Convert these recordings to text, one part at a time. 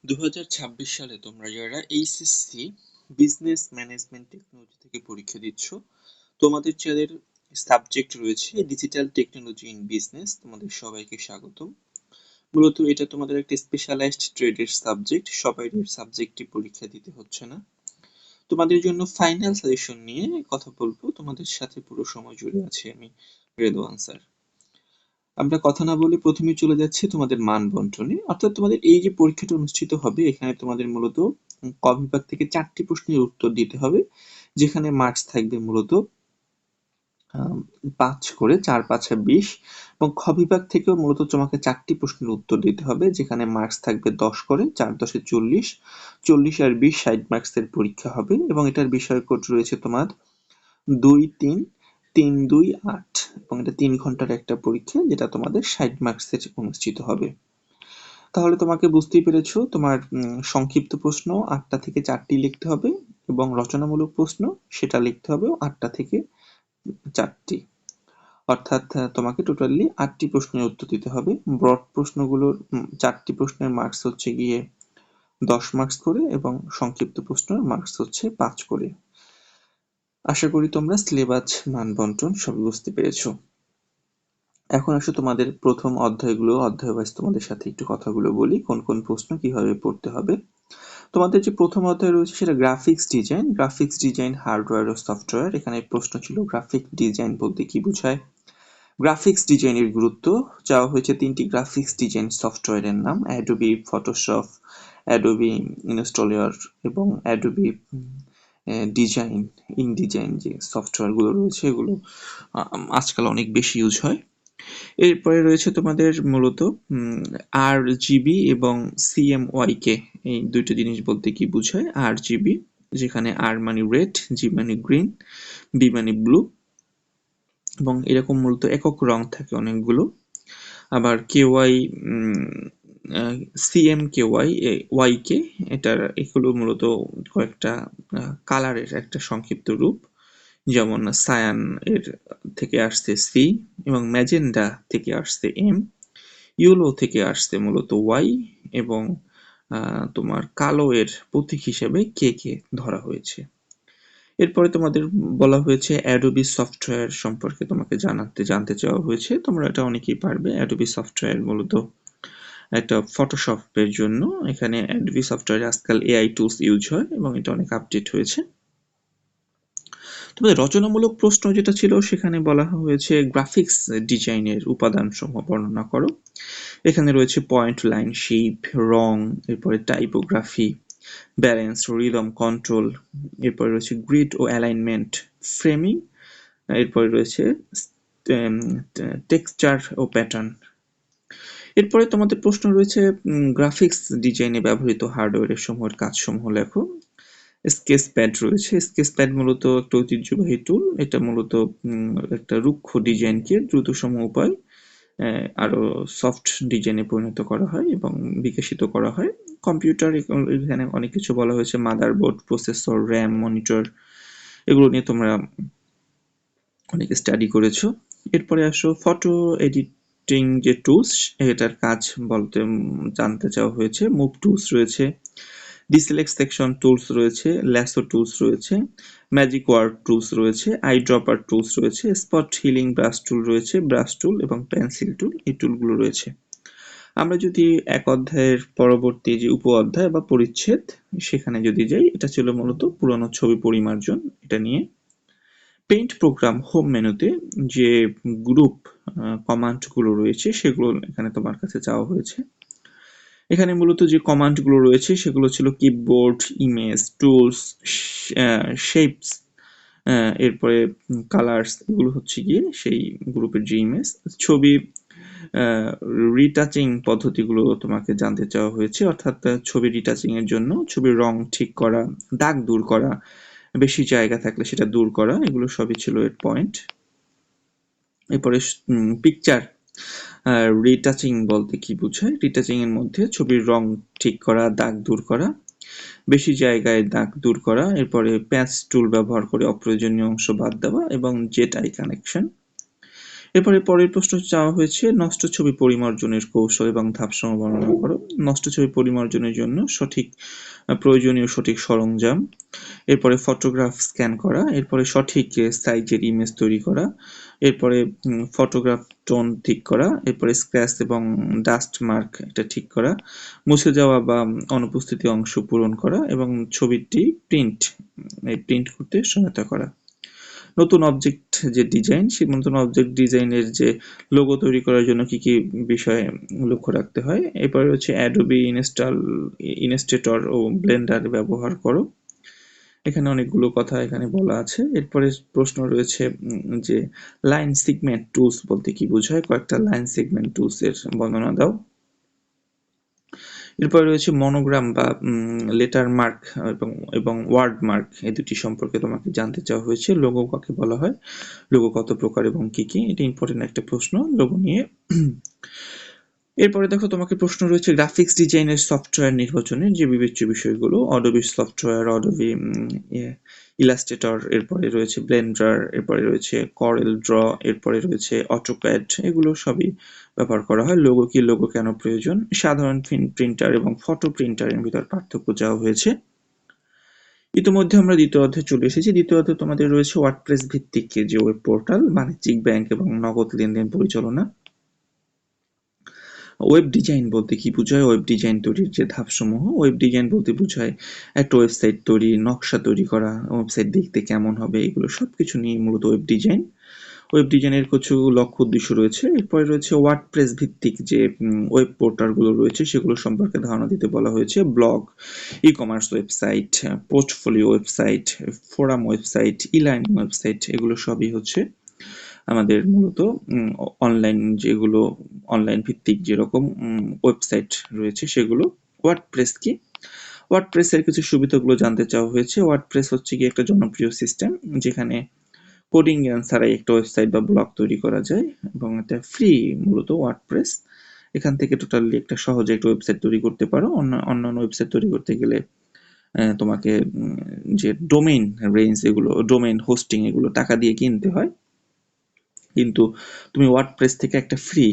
2026 সালে তোমরা যারা এইচএসসি বিজনেস ম্যানেজমেন্ট টেকনোলজি থেকে পরীক্ষা দিচ্ছ, তোমাদের যাদের সাবজেক্ট রয়েছে ডিজিটাল টেকনোলজি ইন বিজনেস, তোমাদের সবাইকে স্বাগতম। মূলত এটা তোমাদের একটা স্পেশালাইজড ট্রেডের সাবজেক্ট, সবাই এর সাবজেক্টে পরীক্ষা দিতে হচ্ছে না। তোমাদের জন্য ফাইনাল সাজেশন নিয়ে কথা বলবো, তোমাদের সাথে পুরো সময় জুড়ে আছি আমি, রেদওয়ান স্যার। আমরা কথা না বলে প্রথমেই চলে যাচ্ছি তোমাদের মান বন্টনে। অর্থাৎ তোমাদের এই যে পরীক্ষাটা অনুষ্ঠিত হবে, এখানে তোমাদের মূলত ক বিভাগ থেকে 4টি প্রশ্নের উত্তর দিতে হবে, যেখানে মার্কস থাকবে মূলত 5 করে, 4 5 20। এবং খ বিভাগ থেকেও মূলত তোমাকে 4টি প্রশ্নের উত্তর দিতে হবে, যেখানে মার্কস থাকবে 10 করে, 4 10 40, 40 আর 20 60 মার্কসের পরীক্ষা হবে। এবং এটার বিষয়কোড রয়েছে তোমার 2 3 3 2 8, এবং এটা 3 ঘন্টার একটা পরীক্ষা, যেটা তোমাদের 60 মার্কসের অনুষ্ঠিত হবে। তাহলে তোমাকে বুঝতেই পেরেছো, তোমার সংক্ষিপ্ত প্রশ্ন 8টা থেকে 4টি লিখতে হবে, এবং রচনামূলক প্রশ্ন সেটা লিখতে হবে 8টা থেকে 4টি। অর্থাৎ তোমাকে টোটালি 8টি প্রশ্নের উত্তর দিতে হবে। ব্রড প্রশ্নগুলোর 4টি প্রশ্নের মার্কস হচ্ছে গিয়ে 10 মার্কস করে, এবং সংক্ষিপ্ত প্রশ্নের মার্কস হচ্ছে 5 করে। আশা করি তোমরা সিলেবাস মান বন্টন সবই বুঝতে পেরেছো। এখন আসো তোমাদের প্রথম অধ্যায়গুলো, অধ্যায় ওয়াইজ তোমাদের সাথে একটু কথাগুলো বলি, কোন কোন প্রশ্ন কিভাবে পড়তে হবে। তোমাদের যে প্রথম অধ্যায় রয়েছে সেটা গ্রাফিক্স ডিজাইন হার্ডওয়্যার ও সফটওয়্যার। এখানে প্রশ্ন ছিল গ্রাফিক ডিজাইন বলতে কি বোঝায়, গ্রাফিক্স ডিজাইনের গুরুত্ব। চাওয়া হয়েছে 3টি গ্রাফিক্স ডিজাইন সফটওয়্যারের নাম: অ্যাডোবি ফটোশপ, অ্যাডোবি ইনস্টলার এবং অ্যাডোবি ডিজাইন ইনডিজাইন। যে সফটওয়্যারগুলো রয়েছে এগুলো আজকাল অনেক বেশি ইউজ হয়। এরপরে রয়েছে তোমাদের মূলত RGB এবং CMYK, এই দুটো জিনিস বলতে কি বোঝায়। RGB, যেখানে R মানে রেড, G মানে গ্রিন, B মানে ব্লু, এবং এরকম মূলত একক রং থাকে অনেকগুলো। আবার KY, CMKY, YK, এগুলো মূলত কয়েকটা কালারের একটা সংক্ষিপ্ত রূপ। যেমন সায়ান এর থেকে আসছে C, এবং ম্যাজেন্ডা থেকে আসছে M, ইয়েলো থেকে আসছে মূলত Y, এবং তোমার কালো এর প্রতীক হিসেবে কে ধরা হয়েছে। এরপরে তোমাদের বলা হয়েছে অ্যাডোবি সফটওয়্যার সম্পর্কে তোমাকে জানতে চাওয়া হয়েছে। তোমরা এটা অনেকেই পারবে। অ্যাডোবি সফটওয়্যার মূলত একটা ফটোশপের জন্য। এখানে অ্যাডোবি সফটওয়্যারে আজকাল AI টুলস ইউজ হয়, এবং এটা অনেক আপডেট হয়েছে। তবে রচনামূলক প্রশ্ন যেটা ছিল, সেখানে বলা হয়েছে গ্রাফিক্স ডিজাইনের উপাদানসমূহ বর্ণনা করো। এখানে রয়েছে পয়েন্ট, লাইন, শেপ, রং, এরপরে টাইপোগ্রাফি, ব্যালেন্স, রিদম, কন্ট্রোল, এরপরে রয়েছে গ্রিড ও অ্যালাইনমেন্ট, ফ্রেমিং, এরপরে রয়েছে টেক্সচার ও প্যাটার্ন। এরপরে তোমাদের প্রশ্ন রয়েছে গ্রাফিক্স ডিজাইনে ব্যবহৃত হার্ডওয়্যারের সমূহের কাজসমূহ লেখো। স্কেচ প্যাড রয়েছে। স্কেচ প্যাড মূলত একটা ঐতিহ্যবাহী টুল। এটা মূলত একটা রুক্ষ ডিজাইনকে দ্রুততম উপায় আরো সফট ডিজাইনে পরিণত করা হয় এবং বিকশিত করা হয়। কম্পিউটার, এখানে অনেক কিছু বলা হয়েছে: মাদারবোর্ড, প্রসেসর, র্যাম, মনিটর, এগুলো নিয়ে তোমরা অনেক স্টাডি করেছো। এরপরে আসো ফটো এডিটিং যে টুলস, এটার কাজ বলতে জানতে চাওয়া হয়েছে। মুভ টুলস রয়েছে, ডিসেলেক্ট সেকশন টুলস রয়েছে, ল্যাসো টুলস রয়েছে, ম্যাজিক ওয়ার্ড টুলস রয়েছে, আই ড্রপার টুলস রয়েছে, স্পট হিলিং ব্রাশ টুল রয়েছে, ব্রাশ টুল এবং পেন্সিল টুল, এই টুলগুলো রয়েছে। আমরা যদি এক অধ্যায়ের পরবর্তী যে উপ অধ্যায় বা পরিচ্ছেদ, সেখানে যদি যাই, এটা ছিল মূলত পুরনো ছবি পরিমার্জন, এটা নিয়ে। পেইন্ট প্রোগ্রাম হোম মেনুতে যে গ্রুপ কমান্ডগুলো রয়েছে, সেগুলো এখানে তোমার কাছে চাওয়া হয়েছে। এখানে মূলত যে কমান্ডগুলো রয়েছে সেগুলো ছিল কিবোর্ড, ইমেজ, টুলস, শেপস, এরপরে কালার্স, এগুলো হচ্ছে গিয়ে সেই গ্রুপের যে ইমেজ। ছবি রিটাচিং পদ্ধতিগুলো তোমাকে জানতে চাওয়া হয়েছে, অর্থাৎ ছবি রিটাচিং এর জন্য ছবির রং ঠিক করা, দাগ দূর করা, বেশি জায়গা থাকলে সেটা দূর করা, এগুলো সবই ছিল এর পয়েন্ট। এরপরে পিকচার রিটাচিং বলতে কি বোঝায়। রিটাচিং এর মধ্যে ছবির রং ঠিক করা, দাগ দূর করা, বেশি জায়গায় দাগ দূর করা, এরপরে প্যাচ টুল ব্যবহার করে অপ্রয়োজনীয় অংশ বাদ দেওয়া, এবং জেট আই কানেকশন। এরপরে পরের প্রশ্ন চাওয়া হয়েছে নষ্ট ছবি পরিমার্জনের কৌশল এবং ধাপসমূহ বর্ণনা করো। নষ্ট ছবি পরিমার্জনের জন্য প্রয়োজনীয় সঠিক সরঞ্জাম, এরপরে ফটোগ্রাফ স্ক্যান করা, এরপরে সঠিক সাইজের ইমেজ তৈরি করা, এরপরে ফটোগ্রাফ টোন ঠিক করা, এরপরে স্ক্র্যাচ এবং ডাস্ট মার্ক এটা ঠিক করা, মুছে যাওয়া বা অনুপস্থিত অংশ পূরণ করা এবং ছবিটি প্রিন্ট করতে সহায়তা করা। নতুন অবজেক্ট যে ডিজাইন, সেই নতুন অবজেক্ট ডিজাইনের যে লোগো তৈরি করার জন্য কি কি বিষয়ে লক্ষ্য রাখতে হয়। এরপরে হচ্ছে অ্যাডোবি ইলাস্ট্রেটর ও ব্লেন্ডার ব্যবহার করো। এখানে অনেকগুলো কথা এখানে বলা আছে। এরপরে প্রশ্ন রয়েছে যে লাইন সেগমেন্ট টুলস বলতে কি বোঝায়, কয়েকটা লাইন সেগমেন্ট টুলস এর বর্ণনা দাও। এরপরে রয়েছে মনোগ্রাম বা লেটার মার্ক এবং ওয়ার্ড মার্ক, এই দুটি সম্পর্কে তোমাকে জানতে চাওয়া হয়েছে। লোগো কাকে বলা হয়, লোগো কত প্রকার এবং কি কি, এটা ইম্পর্টেন্ট একটা প্রশ্ন লোগো নিয়ে। এরপরে দেখো তোমাকে প্রশ্ন রয়েছে গ্রাফিক্স ডিজাইনের সফটওয়্যার নির্বাচনের যে বিবেচ্য বিষয়গুলো, অডোবি সফটওয়্যার, অডোবি ইলাস্ট্রেটর, এরপরে রয়েছে ব্লেন্ডার, এরপরে রয়েছে করেল ড্র, এরপরে রয়েছে অটোক্যাড, এগুলো সবই ব্যবহার করা হয়। লোগো কি, লোগো কেন প্রয়োজন, সাধারণ প্রিন্টার এবং ফটো প্রিন্টারের ভিতর পার্থক্য চাওয়া হয়েছে। ইতিমধ্যে আমরা দ্বিতীয় অধ্যায়ে চলে এসেছি। দ্বিতীয় অধ্যায়ে তোমাদের রয়েছে ওয়ার্ডপ্রেস ভিত্তিক যে ওয়েব পোর্টাল, বাণিজ্যিক ব্যাংক এবং নগদ লেনদেন পরিচালনা। ওয়েব ডিজাইন বলতে কি বোঝায়, ওয়েব ডিজাইন তৈরির যে ধাপসমূহ। ওয়েব ডিজাইন বলতে বোঝায় একটা ওয়েবসাইট তৈরি, নকশা তৈরি করা, ওয়েবসাইট দেখতে কেমন হবে, এগুলো সবকিছু নিয়ে মূলত ওয়েব ডিজাইন। ওয়েব ডিজাইনের কিছু লক্ষ্য উদ্দেশ্য রয়েছে। এরপরে রয়েছে ওয়ার্ডপ্রেস ভিত্তিক যে ওয়েব পোর্টালগুলো রয়েছে সেগুলো সম্পর্কে ধারণা দিতে বলা হয়েছে। Blog, e commerce website, portfolio website, forum website, e learning website, এগুলো সবই হচ্ছে আমাদের মূলত অনলাইন যেগুলো অনলাইন ভিত্তিক যেরকম ওয়েবসাইট রয়েছে সেগুলো। ওয়ার্ডপ্রেস কি, ওয়ার্ডপ্রেসের কিছু সুবিধাগুলো জানতে চাওয়া হয়েছে। ওয়ার্ডপ্রেস হচ্ছে কি একটা জনপ্রিয় সিস্টেম যেখানে কোডিং ছাড়াই একটা ওয়েবসাইট বা ব্লগ তৈরি করা যায় এবং এটা ফ্রি মূলত ওয়ার্ডপ্রেস। এখান থেকে টোটালি একটা সহজে একটা ওয়েবসাইট তৈরি করতে পারো। অন্যান্য ওয়েবসাইট তৈরি করতে গেলে তোমাকে যে ডোমেইন রেঞ্জ, এগুলো ডোমেইন হোস্টিং, এগুলো টাকা দিয়ে কিনতে হয়, কিন্তু তুমি ওয়ার্ডপ্রেস থেকে একটা ফ্রি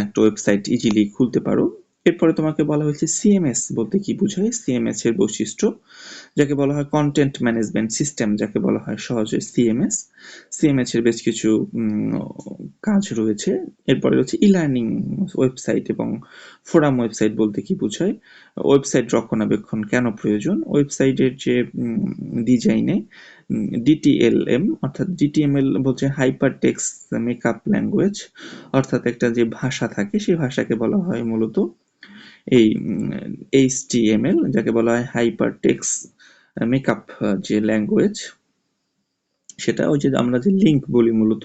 একটা ওয়েবসাইট ইজিলি খুলতে পারো। এরপরে তোমাকে বলা হয়েছে সিএমএস বলতে কি বোঝায়, সিএমএস এর বৈশিষ্ট্য, যাকে বলা হয় কন্টেন্ট ম্যানেজমেন্ট সিস্টেম, যাকে বলা হয় সহজে সিএমএস। সিএমএস এর বেশ কিছু কাজ রয়েছে। এরপরে রয়েছে ই লার্নিং ওয়েবসাইট এবং ফোরাম ওয়েবসাইট বলতে কি বোঝায়, ওয়েবসাইট রক্ষণাবেক্ষণ কেন প্রয়োজন, ওয়েবসাইটের যে ডিজাইনে ডিটিএলএম অর্থাৎ ডিটিএমএল বলছে হাইপার টেক্সট মেকআপ ল্যাঙ্গুয়েজ, অর্থাৎ একটা যে ভাষা থাকে সেই ভাষাকে বলা হয় মূলত এই এইচটিএমএল, যাকে বলা হয় হাইপার টেক্সট মেকআপ যে ল্যাঙ্গুয়েজ, সেটা ওই যে আমরা যে লিঙ্ক বলি মূলত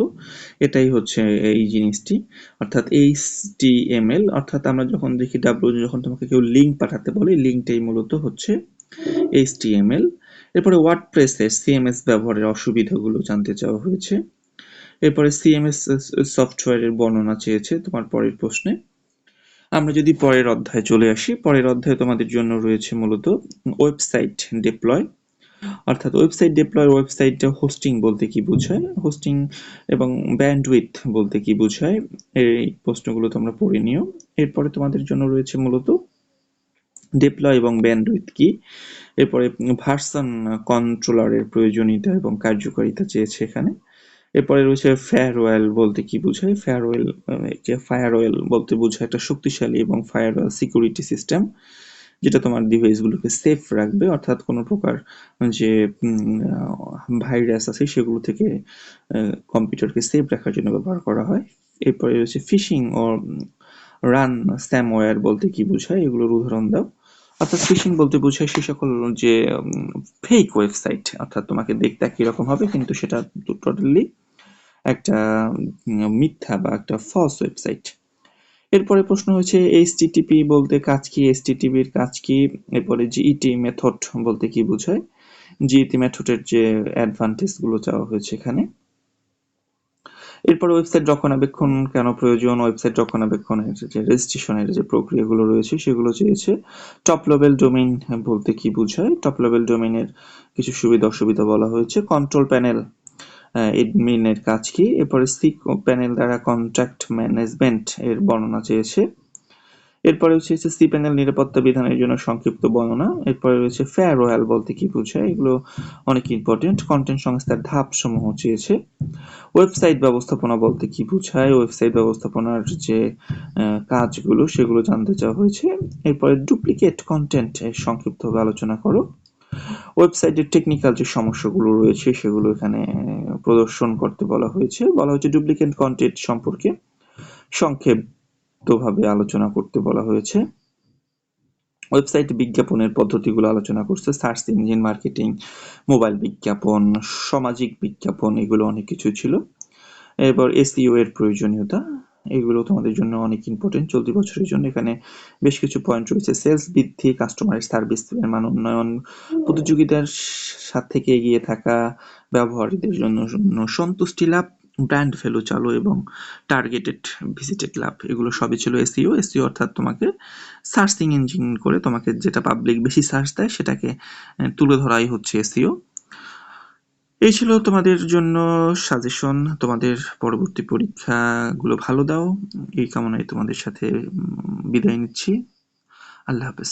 এটাই হচ্ছে এই জিনিসটি, অর্থাৎ এইচটিএমএল, অর্থাৎ আমরা যখন দেখি যখন তোমাকে কেউ লিঙ্ক পাঠাতে বলে, লিঙ্কটাই মূলত হচ্ছে এইচটিএমএল। এরপরে ওয়ার্ডপ্রেসের সিএমএস ব্যবহারের অসুবিধাগুলো জানতে চাওয়া হয়েছে। এরপরে সিএমএস সফটওয়্যারের বর্ণনা চেয়েছে তোমার পরের প্রশ্নে। আমরা যদি পরের অধ্যায়ে চলে আসি, পরের অধ্যায়ে তোমাদের জন্য রয়েছে মূলত ওয়েবসাইট ডিপ্লয়, অর্থাৎ ওয়েবসাইট ডিপ্লয়, ওয়েবসাইট হোস্টিং বলতে কি বোঝায়, হোস্টিং এবং ব্যান্ডউইথ বলতে কি বোঝায়, এই প্রশ্নগুলো তোমরা পড়ে নিও। এরপরে তোমাদের জন্য রয়েছে মূলত ডিপ্লয় এবং ব্যান্ডউইথ কি, এরপরে ভার্সন কন্ট্রোলারের প্রয়োজনীয়তা এবং কার্যকারিতা চেয়েছে এখানে। এরপরে রয়েছে ফায়ারওয়েল বলতে কি বোঝায়, ফায়ারওয়েল বলতে বোঝায় একটা শক্তিশালী এবং ফায়ারওয়েল সিকিউরিটি সিস্টেম যেটা তোমার ডিভাইসগুলোকে সেফ রাখবে, অর্থাৎ কোনো প্রকার যে ভাইরাস আছে সেগুলো থেকে কম্পিউটারকে সেফ রাখার জন্য ব্যবহার করা হয়। এরপরে রয়েছে ফিশিং ও রান স্প্যামওয়্যার বলতে কি বোঝায়, এগুলোর উদাহরণ দাও। অর্থাৎ ফিশিং বলতে বোঝায় সে সকল যে ফেক ওয়েবসাইট, অর্থাৎ তোমাকে দেখতে একই রকম হবে কিন্তু সেটা টোটালি একটা মিথ্যা বা একটা ফলস ওয়েবসাইট। এরপরে প্রশ্ন হচ্ছে এইচটিটিপি বলতে কাজ কি, এইচটিটিপির কাজ কি। এরপরে জিইটি মেথড বলতে কি বোঝায়, জিইটি মেথডের যে অ্যাডভান্টেজ গুলো চাওয়া হয়েছে এখানে। এরপরে ওয়েবসাইট রক্ষণাবেক্ষণ কেন প্রয়োজন, ওয়েবসাইট রক্ষণাবেক্ষণের যে রেজিস্ট্রেশনের যে প্রক্রিয়াগুলো রয়েছে সেগুলো চেয়েছে। টপ লেভেল ডোমেইন বলতে কি বোঝায়, টপ লেভেল ডোমেইনের কিছু সুবিধা অসুবিধা বলা হয়েছে। কন্ট্রোল প্যানেল এডমিনের কাজ কি। এরপরে সি প্যানেল দ্বারা কন্ট্রাক্ট ম্যানেজমেন্ট এর বর্ণনা চেয়েছে। এরপরে হচ্ছে সি প্যানেল নিরাপত্তা বিধানের জন্য সংক্ষিপ্ত বর্ণনা। এরপরে রয়েছে ফায়ারওয়াল বলতে কি বোঝায়, এগুলো অনেক ইম্পর্টেন্ট। কন্টেন্ট সংস্থার ধাপসমূহ চেয়েছে। ওয়েবসাইট ব্যবস্থাপনা বলতে কি বোঝায়, ওয়েবসাইট ব্যবস্থাপনার যে কাজগুলো সেগুলো জানতে চাওয়া হয়েছে। এরপরে ডুপ্লিকেট কন্টেন্ট এর সংক্ষিপ্তভাবে আলোচনা করো। ওয়েবসাইটের টেকনিক্যাল যে সমস্যাগুলো রয়েছে সেগুলো এখানে প্রদর্শন করতে বলা হয়েছে। বলা হয়েছে ডুপ্লিকেট কন্টেন্ট সম্পর্কে সংক্ষিপ্তভাবে আলোচনা করতে বলা হয়েছে। ওয়েবসাইট বিজ্ঞাপনের পদ্ধতিগুলো আলোচনা করছে, সার্চ ইঞ্জিন মার্কেটিং, মোবাইল বিজ্ঞাপন, সামাজিক বিজ্ঞাপন, এগুলো অনেক কিছু ছিল। এরপর এসইও এর প্রয়োজনীয়তা, এগুলো তোমাদের জন্য অনেক ইম্পর্টেন্ট চলতি বছরের জন্য। এখানে বেশ কিছু পয়েন্ট রয়েছে। সেলস বৃদ্ধি, কাস্টমার সার্ভিস এর মান উন্নয়ন, প্রতিযোগিতার থেকে এগিয়ে থাকা, ব্যবহারীদের জন্য সন্তুষ্টি লাভ, ব্র্যান্ড ভ্যালু চালু এবং টার্গেটেড ভিজিটেড লাভ, এগুলো সবই ছিল এসইও। এসইও অর্থাৎ তোমাকে সার্চিং ইঞ্জিন করে তোমাকে যেটা পাবলিক বেশি সার্চ দেয় সেটাকে তুলে ধরাই হচ্ছে এসইও। এই ছিল তোমাদের জন্য সাজেশন। তোমাদের পরবর্তী পরীক্ষাগুলো ভালো দাও এই কামনায় তোমাদের সাথে বিদায় নিচ্ছি। আল্লাহ হাফেজ।